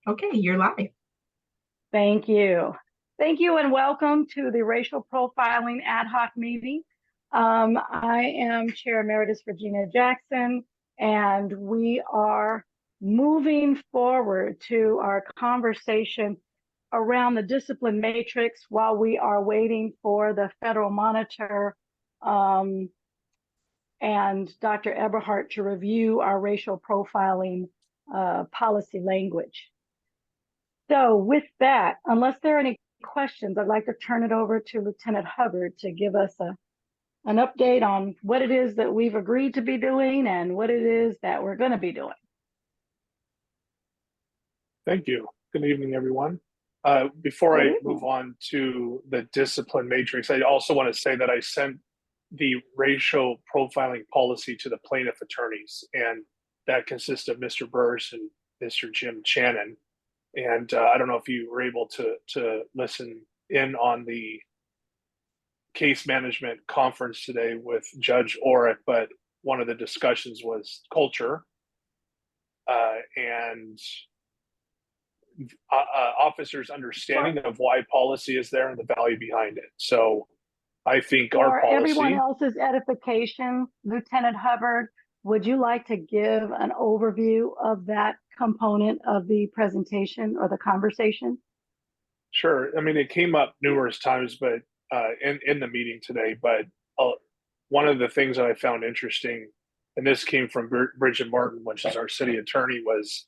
Okay, you're live. Thank you. Thank you and welcome to the Racial Profiling Ad Hoc Meeting. I am Chair Emeritus Regina Jackson, and we are moving forward to our conversation around the discipline matrix while we are waiting for the federal monitor and Dr. Eberhardt to review our racial profiling policy language. So with that, unless there are any questions, I'd like to turn it over to Lieutenant Hubbard to give us an update on what it is that we've agreed to be doing and what it is that we're going to be doing. Thank you. Good evening, everyone. Before I move on to the discipline matrix, I also want to say that I sent the racial profiling policy to the plaintiff attorneys, and that consists of Mr. Burris and Mr. Jim Channon. And I don't know if you were able to listen in on the case management conference today with Judge Orrick, but one of the discussions was culture and officers' understanding of why policy is there and the value behind it. So I think our policy— everyone else's edification, Lieutenant Hubbard, would you like to give an overview of that component of the presentation or the conversation? Sure. I mean, it came up numerous times, but in the meeting today. But one of the things that I found interesting, and this came from Bridget Martin, which is our city attorney, was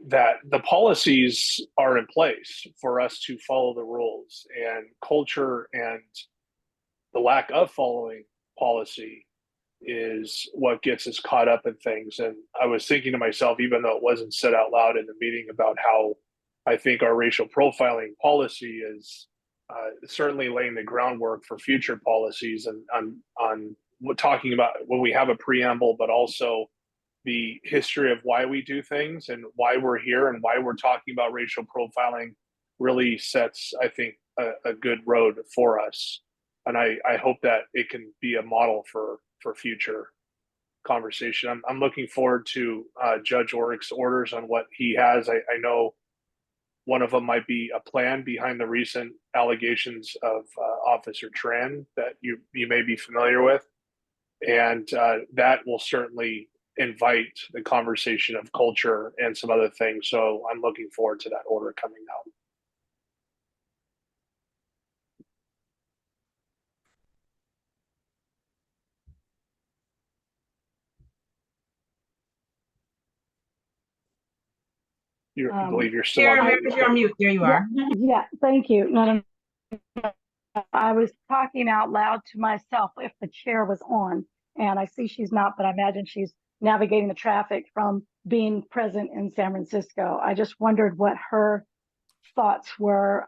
that the policies are in place for us to follow the rules, and culture and the lack of following policy is what gets us caught up in things. And I was thinking to myself, even though it wasn't said out loud in the meeting, about how I think our racial profiling policy is certainly laying the groundwork for future policies, and on talking about when we have a preamble, but also the history of why we do things and why we're here and why we're talking about racial profiling really sets, I think, a good road for us. And I hope that it can be a model for future conversation. I'm looking forward to Judge Orrick's orders on what he has. I know one of them might be a plan behind the recent allegations of Officer Tran that you may be familiar with. And that will certainly invite the conversation of culture and some other things. So I'm looking forward to that order coming out. I believe you're still on mute. You're on mute. There you are. Yeah, thank you. No, I was talking out loud to myself if the chair was on, and I see she's not, but I imagine she's navigating the traffic from being present in San Francisco. I just wondered what her thoughts were.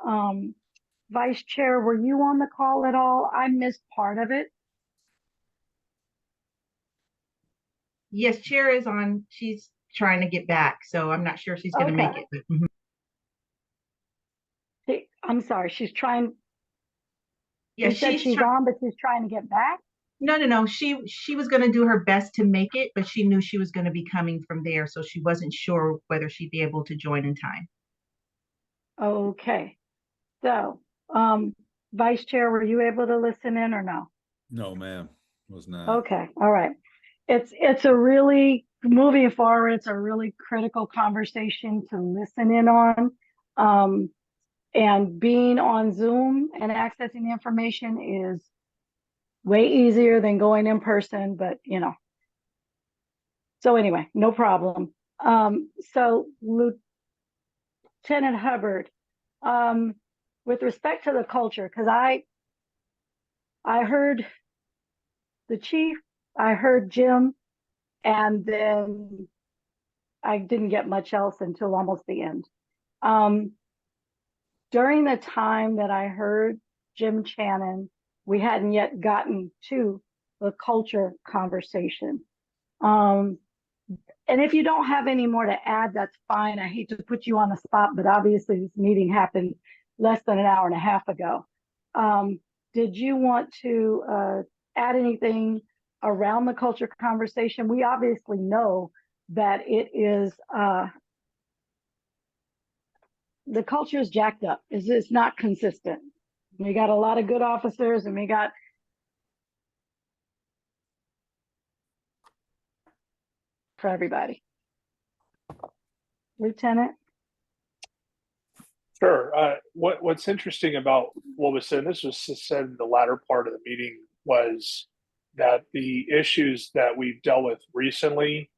Vice Chair, were you on the call at all? I missed part of it. Yes, Chair is on. She's trying to get back, so I'm not sure she's going to make it. But, I'm sorry, she's trying. Yeah, she's on, but she's trying to get back. No. She was going to do her best to make it, but she knew she was going to be coming from there, so she wasn't sure whether she'd be able to join in time. Okay, so Vice Chair, were you able to listen in or no? No, ma'am, was not. Okay, all right. It's a really, moving forward, it's a really critical conversation to listen in on. And being on Zoom and accessing the information is way easier than going in person, but you know. So anyway, no problem. So Lieutenant Hubbard, with respect to the culture, because I heard the chief, I heard Jim, and then I didn't get much else until almost the end. During the time that I heard Jim Channon, we hadn't yet gotten to the culture conversation. And if you don't have any more to add, that's fine. I hate to put you on the spot, but obviously this meeting happened less than an hour and a half ago. Did you want to add anything around the culture conversation? We obviously know that it is the culture is jacked up. It's not consistent. We got a lot of good officers and we got for everybody. Lieutenant? Sure. What's interesting about what was said, and this was said in the latter part of the meeting, was that the issues that we've dealt with recently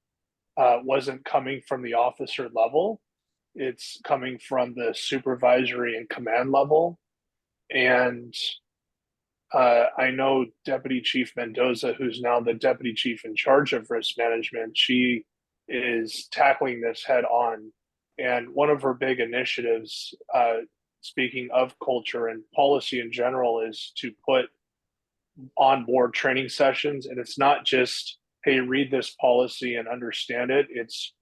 wasn't coming from the officer level. It's coming from the supervisory and command level. And I know Deputy Chief Mendoza, who's now the Deputy Chief in charge of risk management, she is tackling this head on. And one of her big initiatives, speaking of culture and policy in general, is to put on board training sessions. And it's not just, hey, read this policy and understand it. It's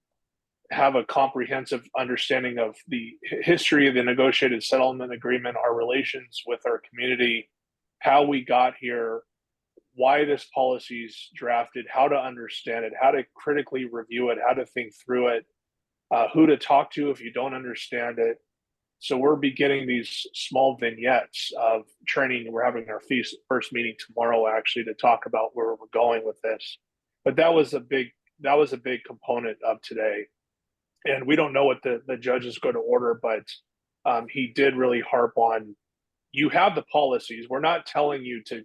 have a comprehensive understanding of the history of the negotiated settlement agreement, our relations with our community, how we got here, why this policy is drafted, how to understand it, how to critically review it, how to think through it, who to talk to if you don't understand it. So we're beginning these small vignettes of training. We're having our first meeting tomorrow, actually, to talk about where we're going with this. But that was a big component of today. And we don't know what the judge is going to order, but he did really harp on, you have the policies. We're not telling you to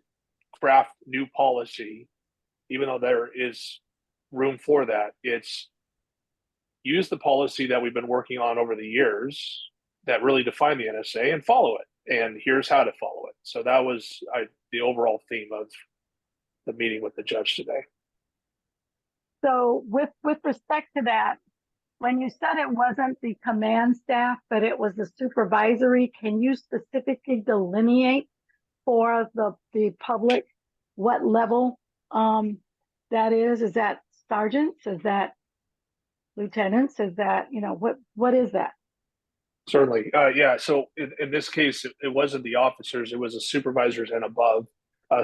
craft new policy, even though there is room for that. It's use the policy that we've been working on over the years that really define the NSA and follow it. And here's how to follow it. So that was the overall theme of the meeting with the judge today. So with respect to that, when you said it wasn't the command staff, but it was the supervisory, can you specifically delineate for the public what level that is? Is that sergeants? Is that lieutenants? Is that, what is that? Certainly. Yeah. So in this case, it wasn't the officers, it was the supervisors and above,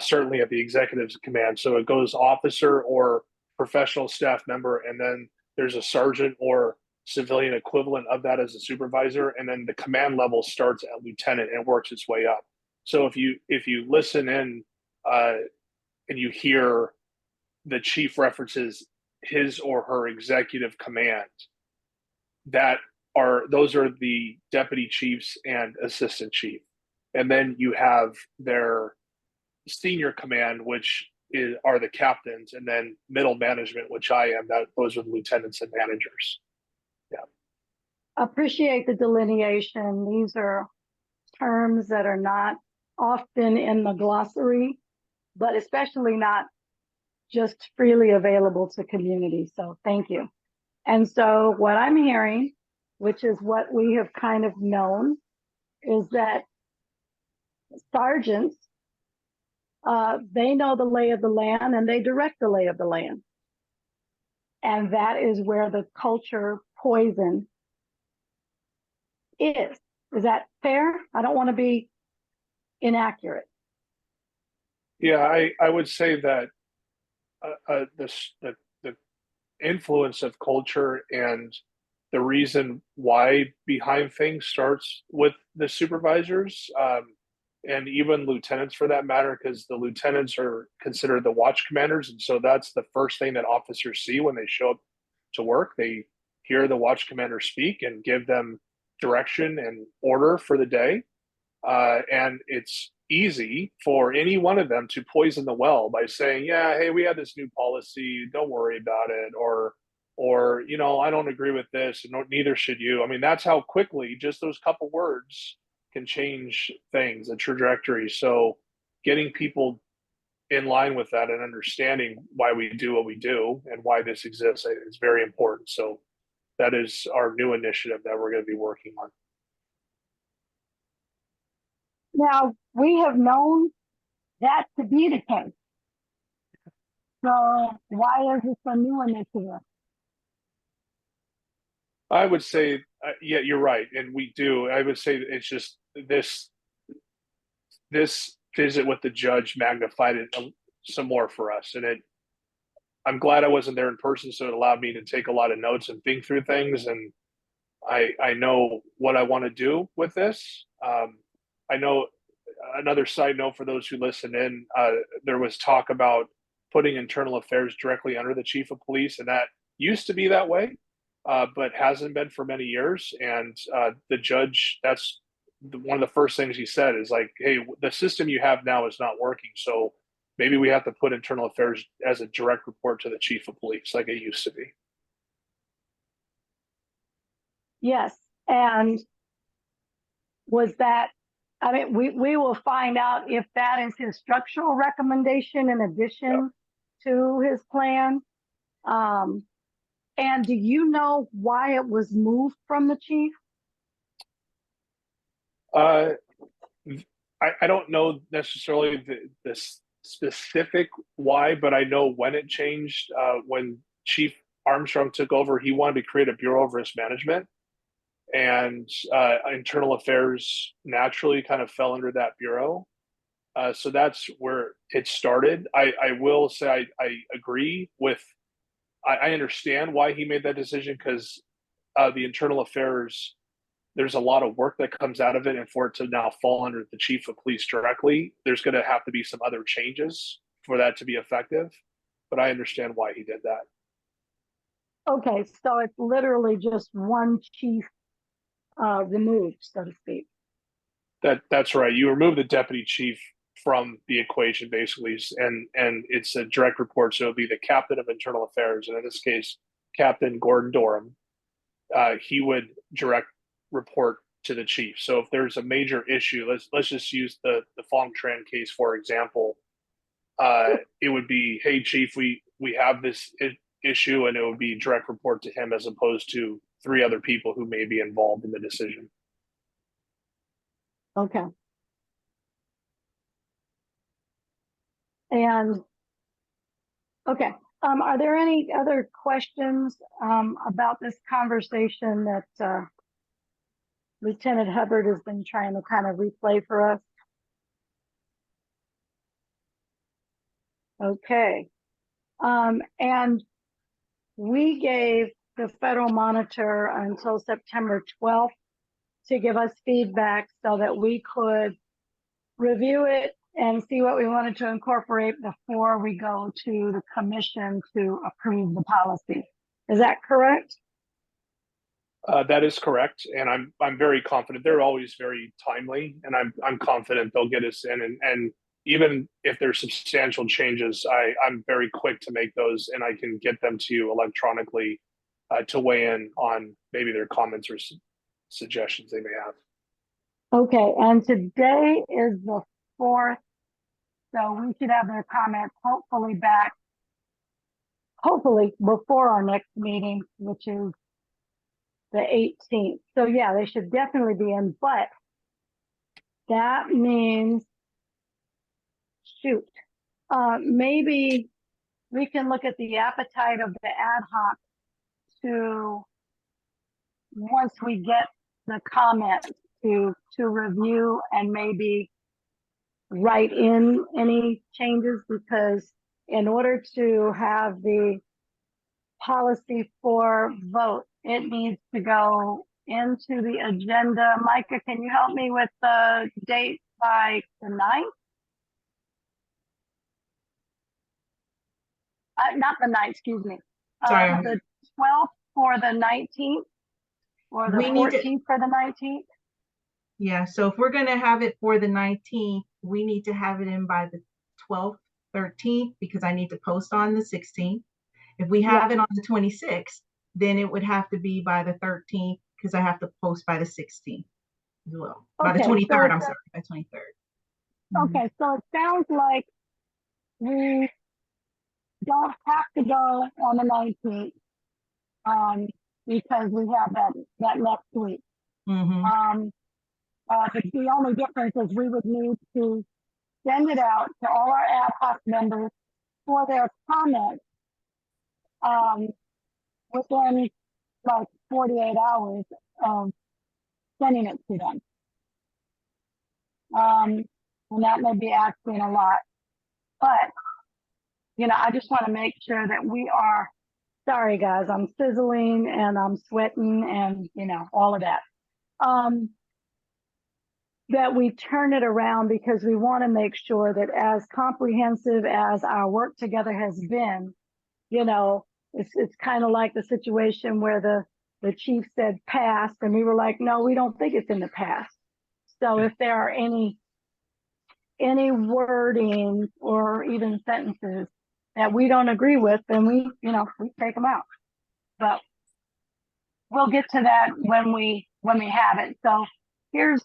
certainly at the executive's command. So it goes officer or professional staff member, and then there's a sergeant or civilian equivalent of that as a supervisor. And then the command level starts at lieutenant and works its way up. So if you listen in and you hear the chief references his or her executive command, those are the deputy chiefs and assistant chief. And then you have their senior command, which are the captains, and then middle management, which I am. Those are the lieutenants and managers. Yeah. Appreciate the delineation. These are terms that are not often in the glossary, but especially not just freely available to community. So thank you. And so what I'm hearing, which is what we have kind of known, is that sergeants, they know the lay of the land and they direct the lay of the land. And that is where the culture poison is. Is that fair? I don't want to be inaccurate. Yeah, I would say that the influence of culture and the reason why behind things starts with the supervisors, and even lieutenants for that matter, because the lieutenants are considered the watch commanders. And so that's the first thing that officers see when they show up to work. They hear the watch commander speak and give them direction and order for the day. And it's easy for any one of them to poison the well by saying, yeah, hey, we have this new policy, don't worry about it. Or, I don't agree with this, and neither should you. I mean, that's how quickly just those couple words can change things, the trajectory. So getting people in line with that and understanding why we do what we do and why this exists is very important. So that is our new initiative that we're going to be working on. Now, we have known that to be the case. So why is this a new initiative? I would say, yeah, you're right. And we do. I would say it's just this visit with the judge magnified it some more for us. And I'm glad I wasn't there in person, so it allowed me to take a lot of notes and think through things. And I know what I want to do with this. I know another side note for those who listen in, there was talk about putting internal affairs directly under the chief of police, and that used to be that way, but hasn't been for many years. And the judge, that's one of the first things he said is like, hey, the system you have now is not working. So maybe we have to put internal affairs as a direct report to the chief of police like it used to be. Yes, and was that, I mean, we will find out if that is his structural recommendation in addition to his plan. And do you know why it was moved from the chief? I don't know necessarily the specific why, but I know when it changed. When Chief Armstrong took over, he wanted to create a Bureau of Risk Management, and internal affairs naturally kind of fell under that bureau. So that's where it started. I will say I agree with, I understand why he made that decision, because the internal affairs, there's a lot of work that comes out of it, and for it to now fall under the chief of police directly, there's going to have to be some other changes for that to be effective. But I understand why he did that. Okay, so it's literally just one chief removed, so to speak. That's right. You remove the deputy chief from the equation, basically, and it's a direct report. So it'll be the captain of internal affairs, and in this case, Captain Gordon Dorham. He would direct report to the chief. So if there's a major issue, let's just use the Phong Tran case for example. It would be, hey chief, we have this issue, and it would be direct report to him as opposed to 3 other people who may be involved in the decision. Okay. And okay, are there any other questions about this conversation that Lieutenant Hubbard has been trying to kind of replay for us? Okay. And we gave the Federal Monitor until September 12th to give us feedback so that we could review it and see what we wanted to incorporate before we go to the commission to approve the policy. Is that correct? That is correct, and I'm very confident. They're always very timely, and I'm confident they'll get us in. And even if there's substantial changes, I'm very quick to make those, and I can get them to you electronically to weigh in on maybe their comments or suggestions they may have. Okay, and today is the 4th, so we should have their comments hopefully back, hopefully before our next meeting, which is the 18th. So yeah, they should definitely be in, but that means, shoot, maybe we can look at the appetite of the ad hoc to, once we get the comments, to review and maybe write in any changes, because in order to have the policy for vote, it needs to go into the agenda. Micah, can you help me with the date by the 9th? Not the 9th, excuse me. Sorry. The 12th for the 19th, or the 14th for the 19th? Yeah, so if we're going to have it for the 19th, we need to have it in by the 12th, 13th, because I need to post on the 16th. If we have it on the 26th, then it would have to be by the 13th, because I have to post by the 16th as well. By the 23rd, I'm sorry, by 23rd. Okay, so it sounds like we don't have to go on the 19th, because we have that next week. But the only difference is we would need to send it out to all our ad hoc members for their comments within like 48 hours of sending it to them. And that may be asking a lot, but you know, I just want to make sure that we are Sorry, guys, I'm sizzling and I'm sweating and, all of that. That we turn it around because we want to make sure that as comprehensive as our work together has been, it's kind of like the situation where the chief said past and we were like, no, we don't think it's in the past. So if there are any wording or even sentences that we don't agree with, then we take them out. But we'll get to that when we have it. So here's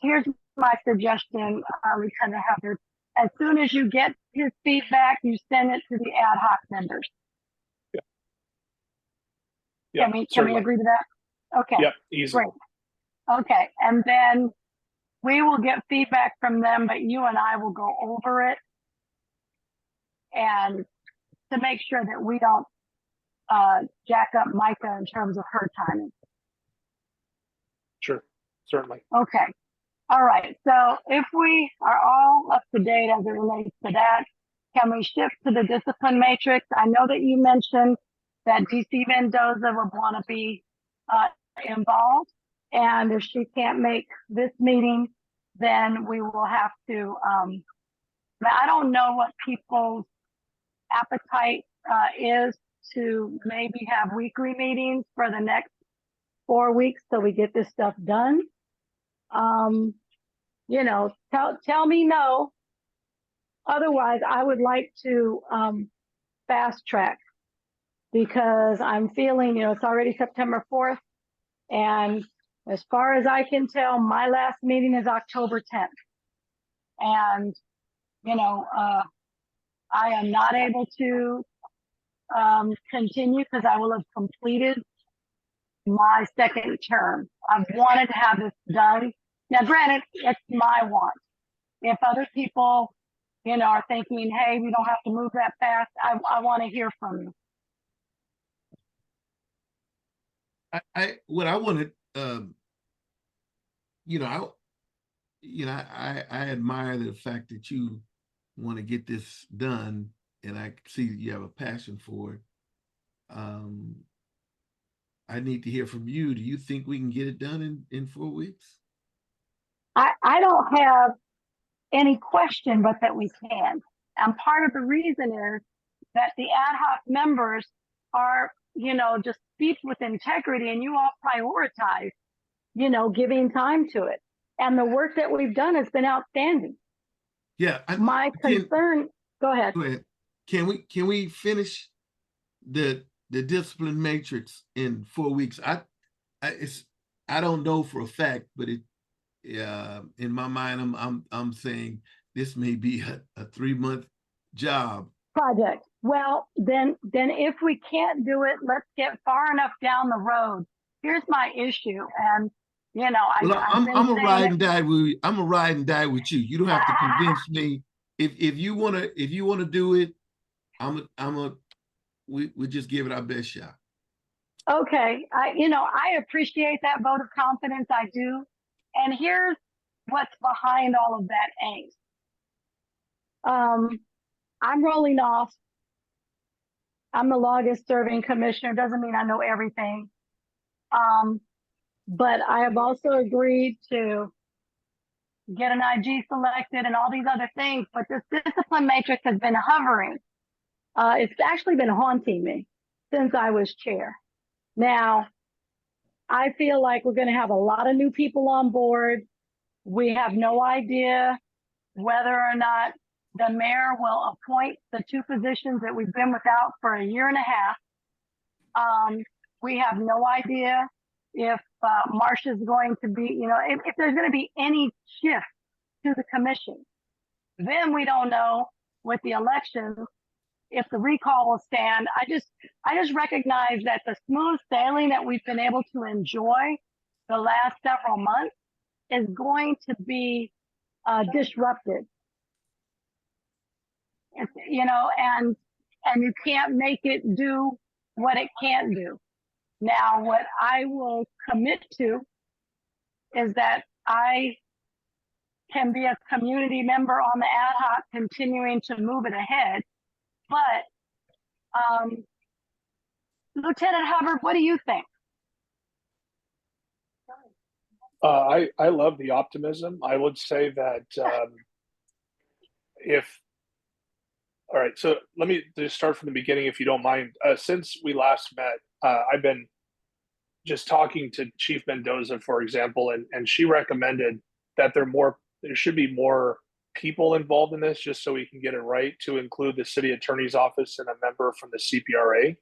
my suggestion, Lieutenant Hubbard. As soon as you get his feedback, you send it to the ad hoc members. Yeah, Can we agree to that? Okay. Yep, easy. Great. Okay, and then we will get feedback from them, but you and I will go over it and to make sure that we don't jack up Micah in terms of her timing. Sure, certainly. Okay. All right. So if we are all up to date as it relates to that, can we shift to the discipline matrix? I know that you mentioned that DC Mendoza would want to be involved. And if she can't make this meeting, then we will have to, I don't know what people's appetite is to maybe have weekly meetings for the next 4 weeks so we get this stuff done. Tell me no. Otherwise, I would like to fast track because I'm feeling, it's already September 4th. And as far as I can tell, my last meeting is October 10th. And, I am not able to continue because I will have completed my second term. I've wanted to have this done. Now, granted, it's my want. If other people, are thinking, hey, we don't have to move that fast, I want to hear from you. What I wanted, I admire the fact that you want to get this done, and I see that you have a passion for it. I need to hear from you. Do you think we can get it done in 4 weeks? I don't have any question but that we can. And part of the reason is that the ad hoc members are, just steeped with integrity, and you all prioritize, giving time to it. And the work that we've done has been outstanding. Yeah. My concern, go ahead. Go ahead. Can we finish the discipline matrix in 4 weeks? I don't know for a fact, but in my mind, I'm saying this may be a 3-month job project. Well, then if we can't do it, let's get far enough down the road. Here's my issue, and I'm a ride and die with you. I'm a ride and die with you. You don't have to convince me. If you wanna do it, we just give it our best shot. Okay, I appreciate that vote of confidence. I do, and here's what's behind all of that angst. I'm rolling off. I'm the longest serving commissioner. Doesn't mean I know everything. But I have also agreed to get an IG selected and all these other things. But this discipline matrix has been hovering. It's actually been haunting me since I was chair. Now, I feel like we're going to have a lot of new people on board. We have no idea whether or not the mayor will appoint the 2 positions that we've been without for a year and a half. We have no idea if Marcia's going to be, if there's going to be any shift to the commission. Then we don't know with the elections if the recall will stand. I just recognize that the smooth sailing that we've been able to enjoy the last several months is going to be disrupted. It's, and you can't make it do what it can't do. Now, what I will commit to is that I can be a community member on the ad hoc, continuing to move it ahead. But Lieutenant Hubbard, what do you think? I love the optimism. I would say that if all right, so let me just start from the beginning, if you don't mind. Since we last met, I've been just talking to Chief Mendoza, for example, and she recommended that there should be more people involved in this, just so we can get it right, to include the city attorney's office and a member from the CPRA,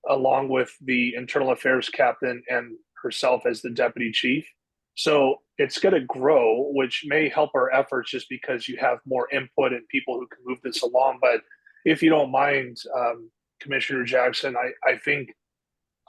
along with the internal affairs captain and herself as the deputy chief. So it's going to grow, which may help our efforts just because you have more input and people who can move this along. But if you don't mind, Commissioner Jackson, I think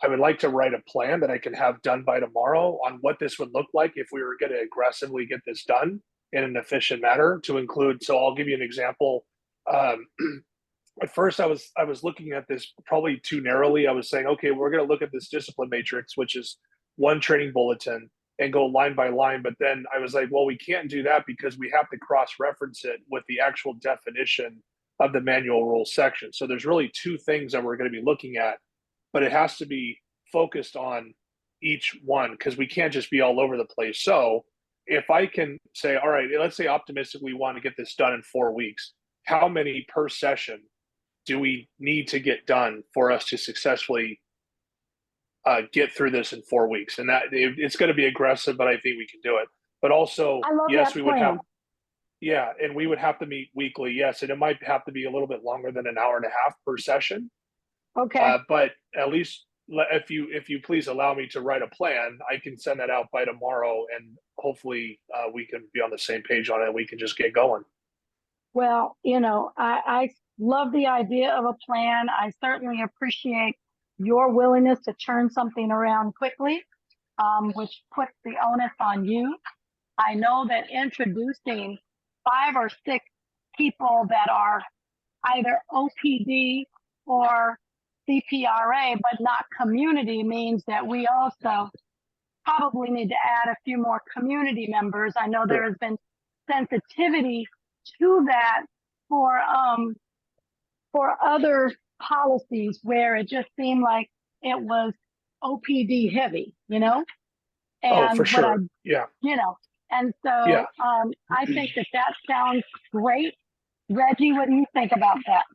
I would like to write a plan that I can have done by tomorrow on what this would look like if we were going to aggressively get this done in an efficient manner, to include. So I'll give you an example. At first, I was looking at this probably too narrowly. I was saying, okay, we're going to look at this discipline matrix, which is one training bulletin, and go line by line. But then I was like, well, we can't do that because we have to cross-reference it with the actual definition of the manual rules section. So there's really two things that we're going to be looking at, but it has to be focused on each one, because we can't just be all over the place. So if I can say, all right, let's say optimistically we want to get this done in 4 weeks, how many per session do we need to get done for us to successfully get through this in 4 weeks? And that it's going to be aggressive, but I think we can do it. But also, I love yes, that we would plan. have, yeah, and we would have to meet weekly. Yes, and it might have to be a little bit longer than an hour and a half per session. Okay. But at least if you please allow me to write a plan, I can send that out by tomorrow, and hopefully we can be on the same page on it. We can just get going. Well, I love the idea of a plan. I certainly appreciate your willingness to turn something around quickly, which puts the onus on you. I know that introducing 5 or 6 people that are either OPD or CPRA, but not community, means that we also probably need to add a few more community members. I know there has been sensitivity to that for other policies where it just seemed like it was OPD heavy, And Oh, for what sure. Yeah. And so Yeah. I think that sounds great. Reggie, what do you think about that?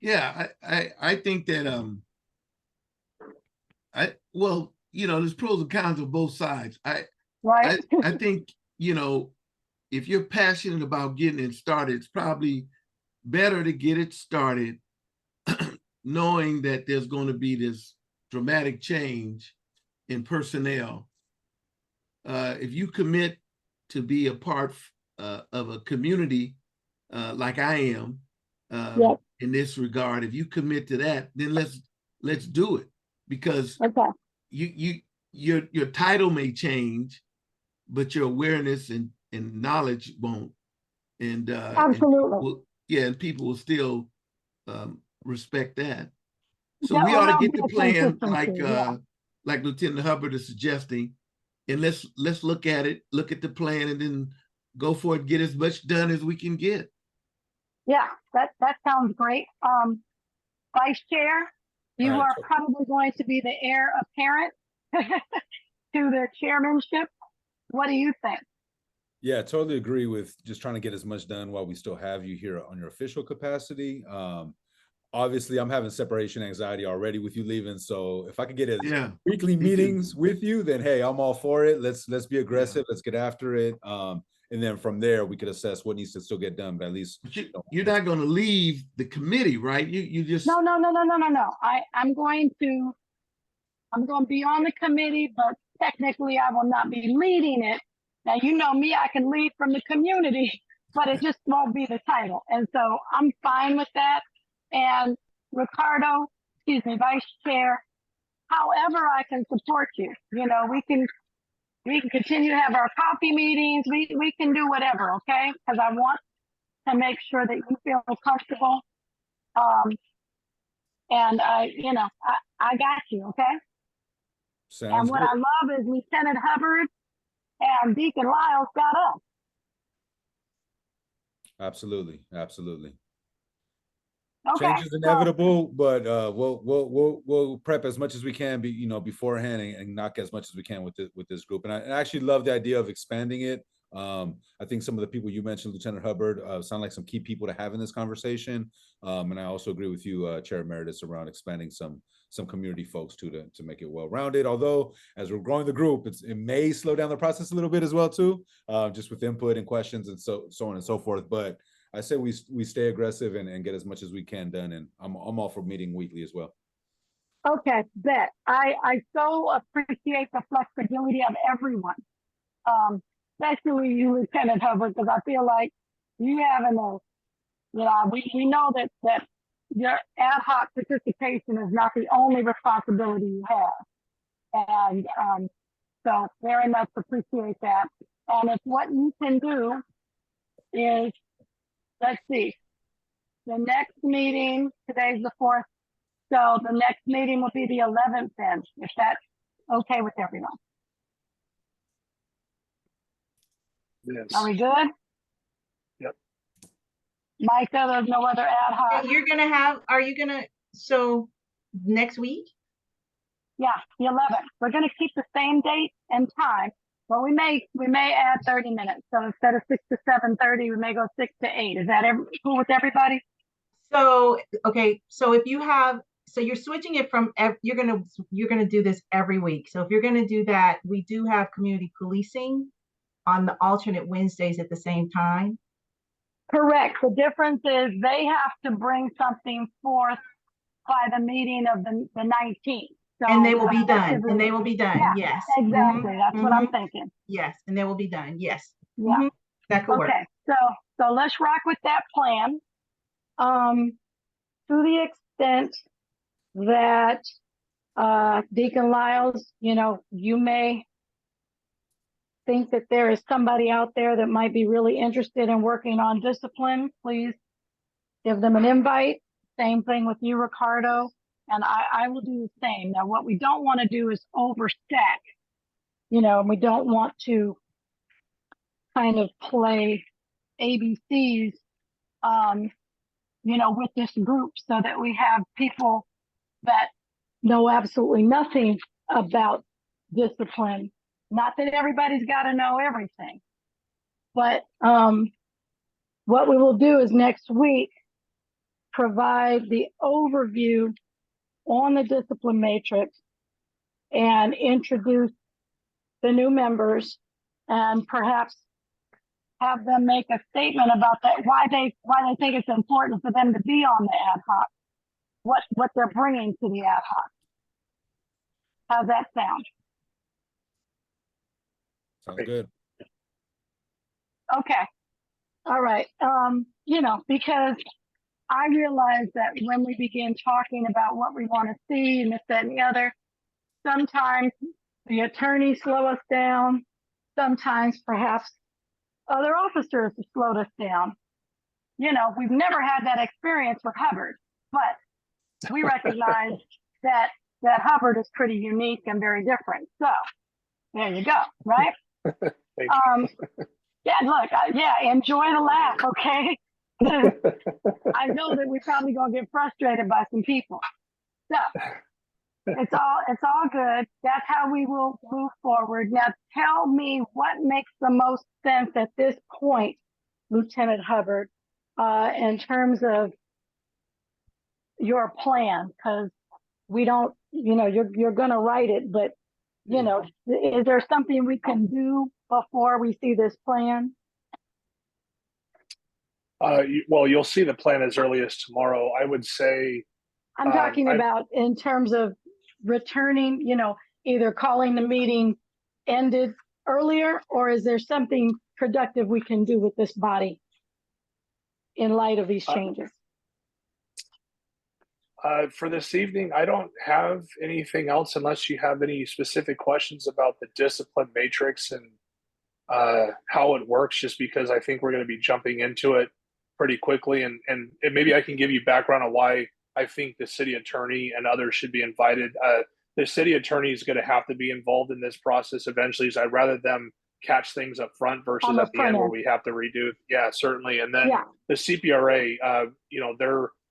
Yeah, I think that well, there's pros and cons on both sides. Right? I think, if you're passionate about getting it started, it's probably better to get it started knowing that there's going to be this dramatic change in personnel. If you commit to be a part of a community like I am, Yep. in this regard, if you commit to that, then let's do it, because Okay. your title may change, but your awareness and knowledge won't. And Absolutely. and people will still respect that. So Yeah, we ought to well, get the good plan consistency, yeah. like Lieutenant Hubbard is suggesting, and let's look at it, look at the plan, and then go for it, get as much done as we can get. Yeah, that sounds great. Vice Chair, you All right, are so- probably going to be the heir apparent to the chairmanship. What do you think? Yeah, totally agree with just trying to get as much done while we still have you here on your official capacity. Obviously, I'm having separation anxiety already with you leaving. So if I could get weekly meetings with you, then hey, I'm all for it. Let's be aggressive. Let's get after it. And then from there, we could assess what needs to still get done. But at least you're not going to leave the committee, right? You just No. I'm going to be on the committee, but technically I will not be leading it. Now, you know me, I can lead from the community, but it just won't be the title. And so I'm fine with that. And Ricardo, Vice Chair, however I can support you, we can continue to have our coffee meetings. We can do whatever, okay? Because I want to make sure that you feel comfortable. And I got you, okay? sounds And what good. I love is Lieutenant Hubbard and Deacon Lyles got up. Absolutely. Okay. Change is inevitable, but we'll prep as much as we can, beforehand, and knock as much as we can with this group. And I actually love the idea of expanding it. I think some of the people you mentioned, Lieutenant Hubbard, sound like some key people to have in this conversation. And I also agree with you, Chair Emeritus, around expanding some community folks too, to make it well-rounded. Although as we're growing the group, it may slow down the process a little bit as well too, just with input and questions and so on and so forth. But I say we stay aggressive and get as much as we can done, and I'm all for meeting weekly as well. Okay, bet. I so appreciate the flexibility of everyone, especially you, Lieutenant Hubbard, because I feel like you having we know that your ad hoc participation is not the only responsibility you have, and so very much appreciate that. And if what you can do is, let's see, the next meeting, today's the 4th, so the next meeting will be the 11th then, if that's okay with everyone. Yes. Are we good? Yep. Micah, there's no other ad hoc? So next week? Yeah, the 11th. We're gonna keep the same date and time, but we may add 30 minutes. So instead of 6 to 7:30, we may go 6 to 8. Is that cool with everybody? So, okay, so if you have, so you're switching it from, you're gonna do this every week. So if you're gonna do that, we do have community policing on the alternate Wednesdays at the same time. Correct. The difference is they have to bring something forth by the meeting of the 19th. So And they will be done, Yeah, yes. exactly. Mhm, That's what I'm mhm. thinking. Yes, and they will be done, yes. Yeah. Mhm, that could work. Okay, so let's rock with that plan. To the extent that Deacon Lyles, you may think that there is somebody out there that might be really interested in working on discipline, please give them an invite. Same thing with you, Ricardo, and I will do the same. Now, what we don't want to do is overstack, and we don't want to kind of play ABCs, with this group, so that we have people that know absolutely nothing about discipline. Not that everybody's got to know everything, but what we will do is next week provide the overview on the discipline matrix and introduce the new members, and perhaps have them make a statement about that, why they think it's important for them to be on the ad hoc, what they're bringing to the ad hoc. How's that sound? Sounds good. Okay. All right. Because I realize that when we begin talking about what we want to see and this, that, and the other, sometimes the attorneys slow us down. Sometimes perhaps other officers have slowed us down. We've never had that experience with Hubbard, but we recognize that Hubbard is pretty unique and very different. So there you go, right? Thank you. Yeah, look, enjoy the laugh, okay? I know that we're probably gonna get frustrated by some people. So it's all good. That's how we will move forward. Now tell me what makes the most sense at this point, Lieutenant Hubbard, in terms of your plan, because we don't, you're gonna write it, but is there something we can do before we see this plan? Well, you'll see the plan as early as tomorrow. I would say. I'm talking about in terms of returning, either calling the meeting ended earlier, or is there something productive we can do with this body in light of these changes? For this evening, I don't have anything else unless you have any specific questions about the discipline matrix and how it works, just because I think we're going to be jumping into it pretty quickly. And maybe I can give you background on why I think the city attorney and others should be invited. The city attorney is going to have to be involved in this process eventually. So I'd rather them catch things up front versus at the end where we have to redo. Yeah, certainly. And then the CPRA,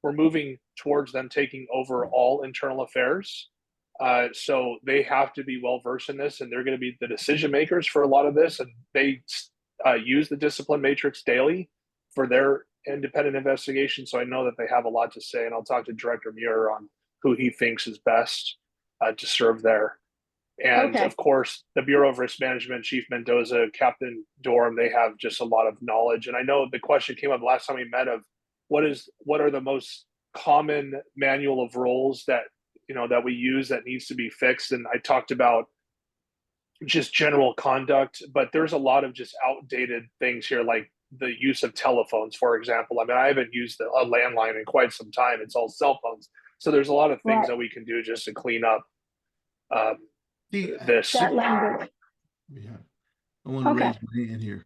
we're moving towards them taking over all internal affairs. So they have to be well versed in this, and they're going to be the decision makers for a lot of this. And they use the discipline matrix daily for their independent investigation. So I know that they have a lot to say, and I'll talk to Director Muir on who he thinks is best to serve there. And Okay. of course, the Bureau of Risk Management, Chief Mendoza, Captain Dorm, they have just a lot of knowledge. And I know the question came up last time we met of what are the most common manual of rules that that we use that needs to be fixed. And I talked about just general conduct, but there's a lot of just outdated things here, like the use of telephones, for example. I mean, I haven't used a landline in quite some time. It's all cell phones. So there's a lot of things Right. that we can do just to clean up this. That language. Yeah. I want to Okay. raise my hand here.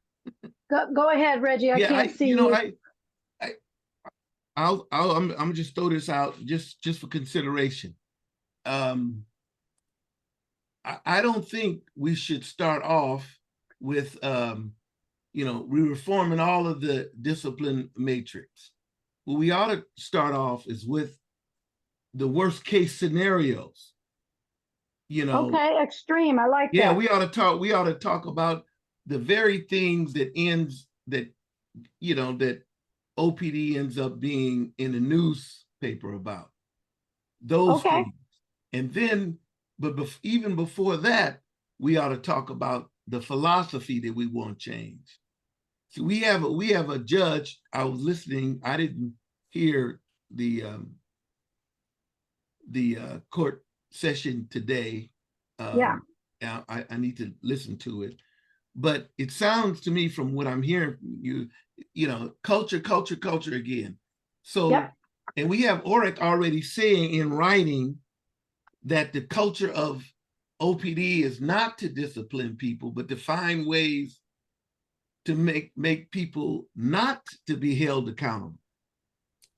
Go ahead, Reggie. I can't see you. I'm just throw this out just for consideration. I don't think we should start off with reforming all of the discipline matrix. What we ought to start off is with the worst case scenarios. Okay, extreme. I like Yeah, that. we ought to talk about the very things that that OPD ends up being in the newspaper about. Those Okay. things. And then, even before that, we ought to talk about the philosophy that we want to change. So we have a judge. I was listening. I didn't hear the court session today. Yeah. I need to listen to it. But it sounds to me from what I'm hearing from you, culture again. So, Yep. And we have Orrick already saying in writing that the culture of OPD is not to discipline people, but to find ways to make people not to be held accountable.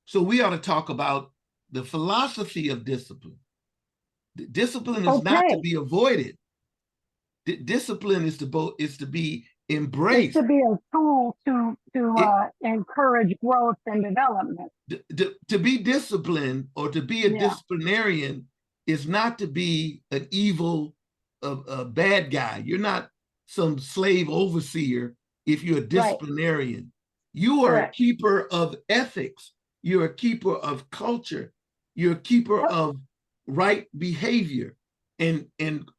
So we ought to talk about the philosophy of discipline. Discipline is not to be avoided. Discipline is to be embraced. It's to be a tool to encourage growth and development. To be disciplined or to be a disciplinarian is not to be an evil, a bad guy. You're not some slave overseer if you're a disciplinarian. Right. You are a keeper of ethics. You're a keeper of culture. You're a keeper of right behavior. And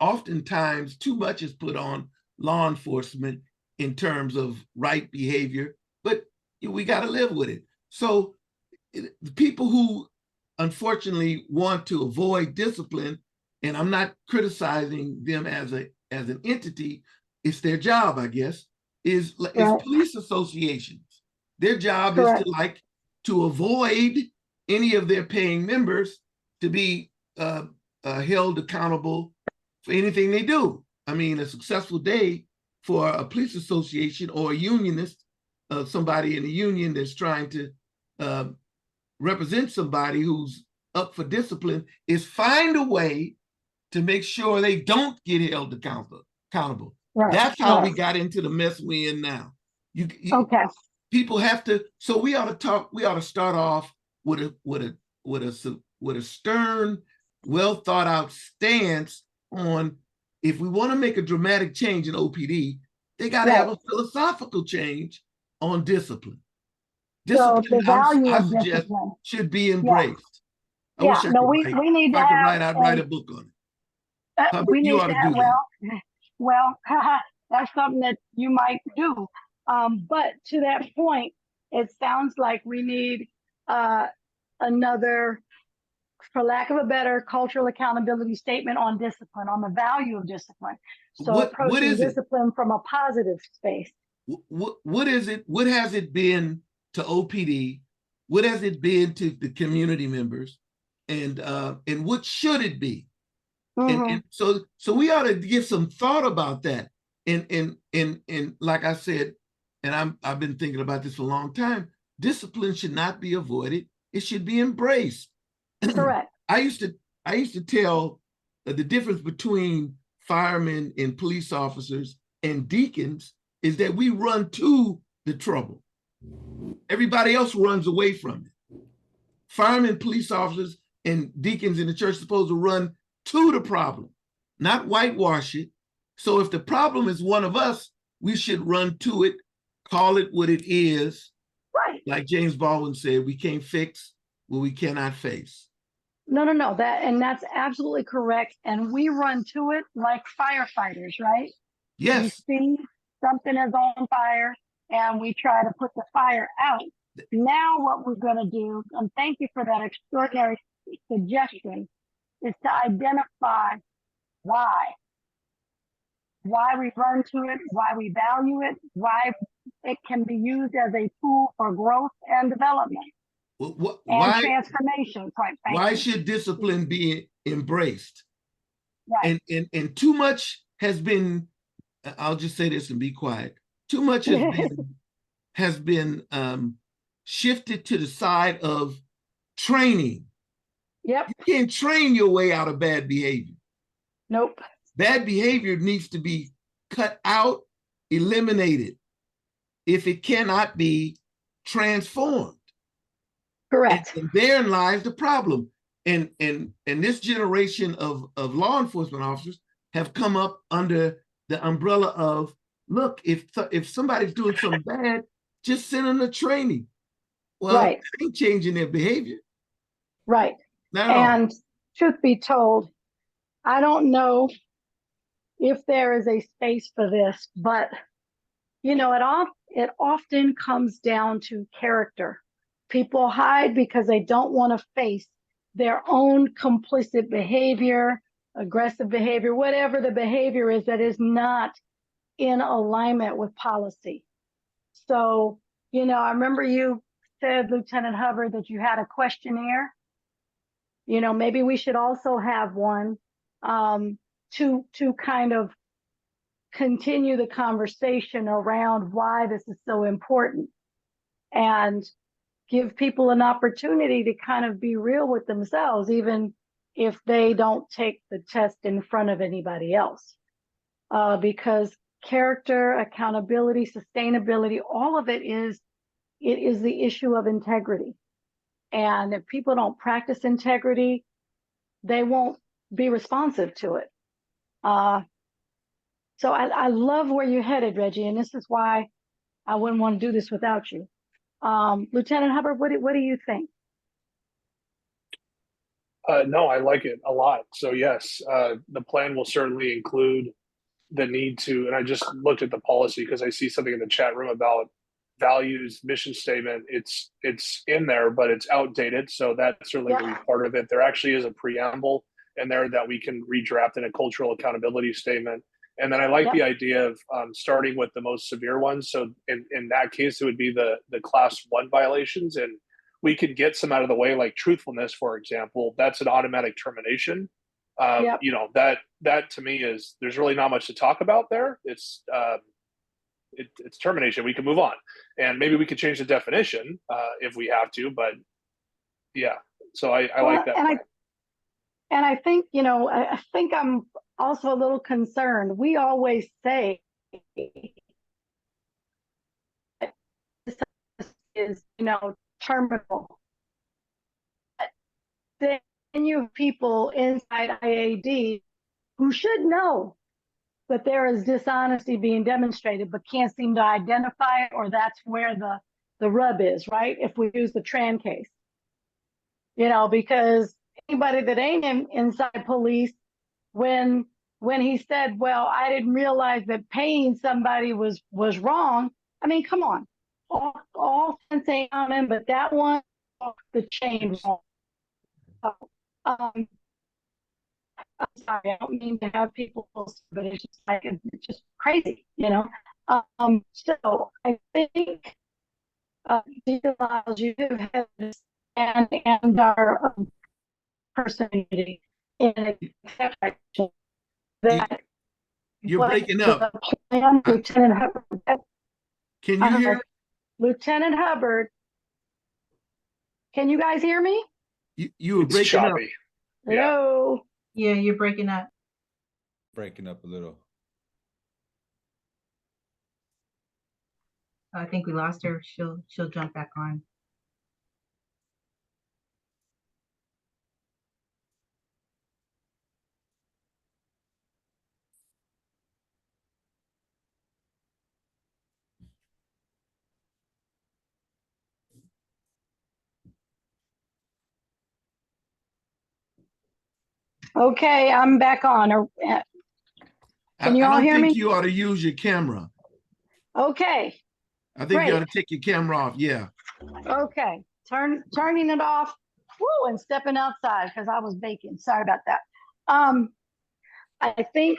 oftentimes too much is put on law enforcement in terms of right behavior, but we got to live with it. So the people who unfortunately want to avoid discipline, and I'm not criticizing them as an entity, it's their job, I guess, is police associations. Their job is to avoid any of their paying members to be held accountable for anything they do. I mean, a successful day for a police association or a unionist, somebody in a union that's trying to represent somebody who's up for discipline, is find a way to make sure they don't get held accountable. Right. That's how we got into the mess we're in now. People have to. So we ought to start off with a stern, well thought out stance on, if we want to make a dramatic change in OPD, they got to have a philosophical change on discipline. Discipline, I suggest, should be embraced. We need to write a book on it. We need to well, that's something that you might do. But to that point, it sounds like we need another, for lack of a better, cultural accountability statement on discipline, on the value of discipline. So approaching discipline from a positive space. What is it? What has it been to OPD? What has it been to the community members? And what should it be? Mm-hmm. And so we ought to give some thought about that. And like I said, and I've been thinking about this for a long time, discipline should not be avoided. It should be embraced. Correct. I used to tell the difference between firemen and police officers and deacons is that we run to the trouble. Everybody else runs away from it. Firemen, police officers, and deacons in the church are supposed to run to the problem, not whitewash it. So if the problem is one of us, we should run to it, call it what it is. Right. Like James Baldwin said, we can't fix what we cannot face. No. That's absolutely correct. And we run to it like firefighters, right? Yes. We see something is on fire and we try to put the fire out. Now what we're going to do, and thank you for that extraordinary suggestion, is to identify why we run to it, why we value it, why it can be used as a tool for growth and development and transformation, quite frankly. Why should discipline be embraced? Right. And too much has been, I'll just say this and be quiet. Too much has been shifted to the side of training. Yep. You can't train your way out of bad behavior. Nope. Bad behavior needs to be cut out, eliminated, if it cannot be transformed. Correct. And therein lies the problem. And this generation of law enforcement officers have come up under the umbrella of, look, if somebody's doing something bad, just send them to training. Well, right. It ain't changing their behavior. Right. Not at all. And truth be told, I don't know if there is a space for this, but you know, it often comes down to character. People hide because they don't want to face their own complicit behavior, aggressive behavior, whatever the behavior is that is not in alignment with policy. So, you know, I remember you said, Lieutenant Hubbard, that you had a questionnaire. You know, maybe we should also have one to kind of continue the conversation around why this is so important and give people an opportunity to kind of be real with themselves, even if they don't take the test in front of anybody else. Because character, accountability, sustainability, all of it is the issue of integrity. And if people don't practice integrity, they won't be responsive to it. So I love where you're headed, Reggie, and this is why I wouldn't want to do this without you. Lieutenant Hubbard, what do you think? No, I like it a lot. So yes, the plan will certainly include the need to, and I just looked at the policy because I see something in the chat room about values, mission statement. It's in there, but it's outdated. So that's certainly going to be part of it. There actually is a preamble in there that we can redraft in a cultural accountability statement. And then I like the idea of starting with the most severe ones. So in that case, it would be the class 1 violations. And we could get some out of the way, like truthfulness, for example. That's an automatic termination. You know, that to me is, there's really not much to talk about there. It's termination. We can move on. And maybe we could change the definition if we have to. But yeah, so I like that. And I think, you know, I think I'm also a little concerned. We always say this is, you know, terminal. Then you have people inside IAD who should know that there is dishonesty being demonstrated, but can't seem to identify it, or that's where the rub is, right? If we use the Tran case, you know, because anybody that ain't inside police, when he said, well, I didn't realize that paying somebody was wrong. I mean, come on, all sense ain't common, but that one off the chain wrong. I'm sorry, I don't mean to have people, but it's just like, it's just crazy, you know? So I think you have this and our personality in acceptance that you're breaking up. Plan, Lieutenant Hubbard. Can you hear? Lieutenant Hubbard, can you guys hear me? You were breaking up. Hello. Yeah, you're breaking up. Breaking up a little. I think we lost her. She'll jump back on. Okay, I'm back on. Can you I all don't hear think me? you ought to use your camera. Okay, I think you Great. ought to take your camera off. Yeah. okay. Turning it off. Woo, and stepping outside because I was baking. Sorry about that. I think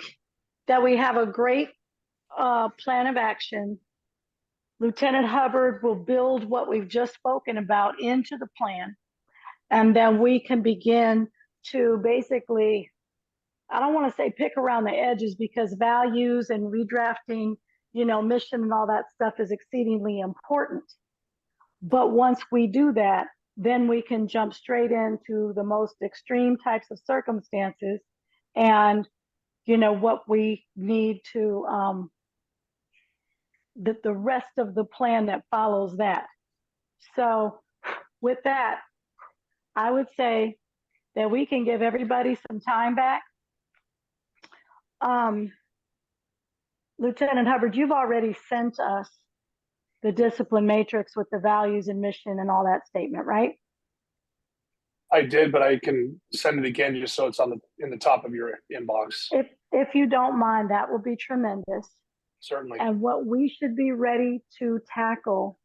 that we have a great plan of action. Lieutenant Hubbard will build what we've just spoken about into the plan. And then we can begin to basically, I don't want to say pick around the edges because values and redrafting, mission and all that stuff is exceedingly important. But once we do that, then we can jump straight into the most extreme types of circumstances and, what we need to, the rest of the plan that follows that. So with that, I would say that we can give everybody some time back. Lieutenant Hubbard, you've already sent us the discipline matrix with the values and mission and all that statement, right? I did, but I can send it again just so it's in the top of your inbox. If you don't mind, that would be tremendous. Certainly. And what we should be ready to tackle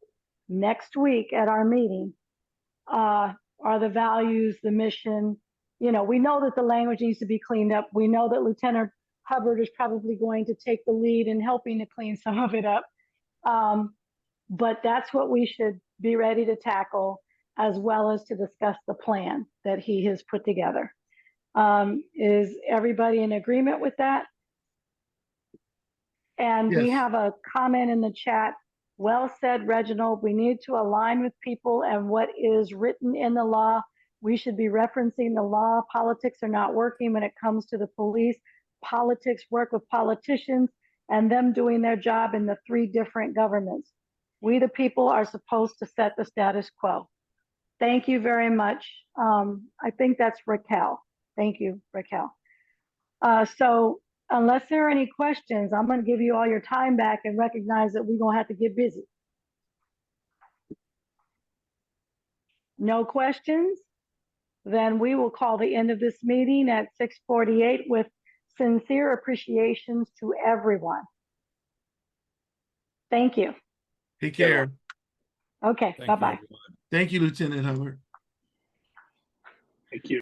next week at our meeting are the values, the mission. We know that the language needs to be cleaned up. We know that Lieutenant Hubbard is probably going to take the lead in helping to clean some of it up. But that's what we should be ready to tackle, as well as to discuss the plan that he has put together. Is everybody in agreement with that? And we Yes. have a comment in the chat. Well said, Reginald. We need to align with people and what is written in the law. We should be referencing the law. Politics are not working when it comes to the police. Politics work with politicians and them doing their job in the 3 different governments. We, the people, are supposed to set the status quo. Thank you very much. I think that's Raquel. Thank you, Raquel. So unless there are any questions, I'm going to give you all your time back and recognize that we're going to have to get busy. No questions? Then we will call the end of this meeting at 6:48 with sincere appreciations to everyone. Thank you. Take care. Okay, Thank you, bye-bye. everyone. Thank you, Lieutenant Hubbard. Thank you.